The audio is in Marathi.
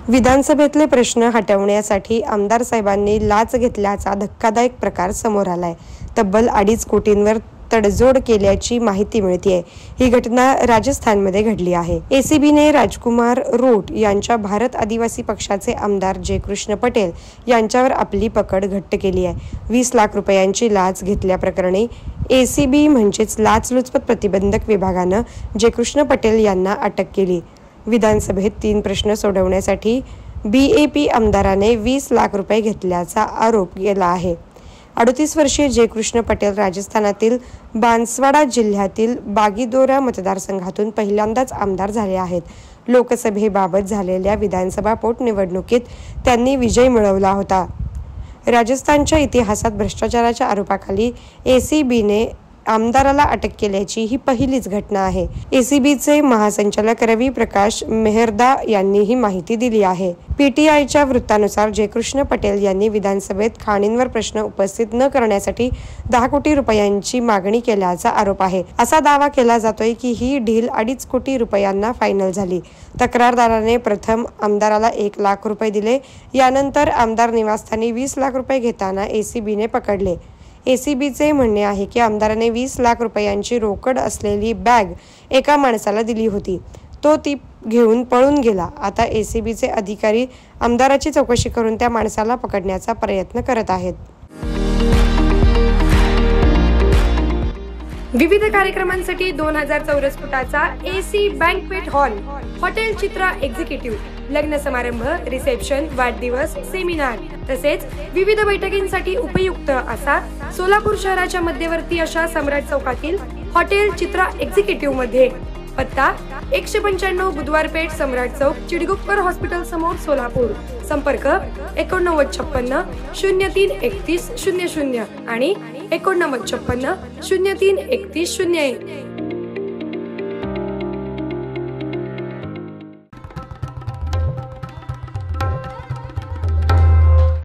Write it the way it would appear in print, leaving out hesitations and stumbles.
विधानसभेतले प्रश्न हटवण्यासाठी आमदार साहेबांनी लाच घेतल्याचा धक्कादायक प्रकार समोर आलाय। तब्बल 2.5 कोटींवर तडजोड केल्याची माहिती मिळतेय। ही घटना राजस्थानमध्ये घडली आहे। एसीबीने राजकुमार रोट यांच्या भारत आदिवासी पक्षाचे आमदार जयकृष्ण पटेल यांच्यावर आपली पकड घट्ट केली आहे। 20 लाख रुपयांची लाच घेतल्याप्रकरणी एसीबी म्हणजेच लाचलुचपत प्रतिबंधक विभागानं जयकृष्ण पटेल यांना अटक केली। विधानसभेत 3 प्रश्न सोडवण्यासाठी बीएपी आमदाराने 20 लाख रुपये घेतल्याचा आरोप केला आहे। 38 वर्षीय जयकृष्ण पटेल राजस्थानातील बांसवाडा जिल्ह्यातील बागीदोरा मतदारसंघातून पहिल्यांदाच आमदार झाले आहेत। लोकसभेबाबत झालेल्या विधानसभा पोटनिवडणुकीत त्यांनी विजय मिळवला होता। राजस्थानच्या इतिहासात भ्रष्टाचाराच्या आरोपाखाली एसीबीने आमदाराला अटक केल्याची ही पहिलीच घटना आहे। एसीबीचे महासंचालक रवी प्रकाश मेहरदा यांनी ही माहिती दिली आहे। पीटीआयच्या वृत्तानुसार जयकृष्ण पटेल यांनी विधानसभेत खाणींवर प्रश्न उपस्थित न करण्यासाठी 10 कोटी रुपयांची मागणी केल्याचा आरोप आहे। असा दावा केला जातोय की ही डील 2.5 कोटी रुपयांना फायनल झाली। तक्रारदाराने प्रथम आमदाराला 1 लाख रुपये दिले। यानंतर आमदार निवासस्थानी 20 लाख रुपये घेताना एसीबीने पकडले। एसीबीचे म्हणणे आहे की आमदाराने 20 लाख रुपयांची रोकड असलेली बॅग एका माणसाला दिली होती। तो ती घेऊन पळून गेला। आता एसीबीचे अधिकारी आमदाराची चौकशी करून त्या माणसाला पकडण्याचा प्रयत्न करत आहेत। विविध कार्यक्रमांसाठी 2000 चौरस फुटाचा एसी बँक्वेट हॉल, हॉटेल चित्रा एक्झिक्युटिव्ह, लग्न समारंभ, रिसेप्शन, वाढदिवस, सेमिनार तसेच विविध बैठकींसाठी उपयुक्त असा सोलापूर शहराच्या मध्यवर्ती अशा सम्राट चौकातील हॉटेल चित्रा एक्झिक्युटिव्ह मध्ये पत्ता 195 बुधवार पेठ, सम्राट चौक, चिडगुप्पर हॉस्पिटल समोर, सोलापूर। संपर्क 8956 03 31 00 आणि 8956 03 31 01।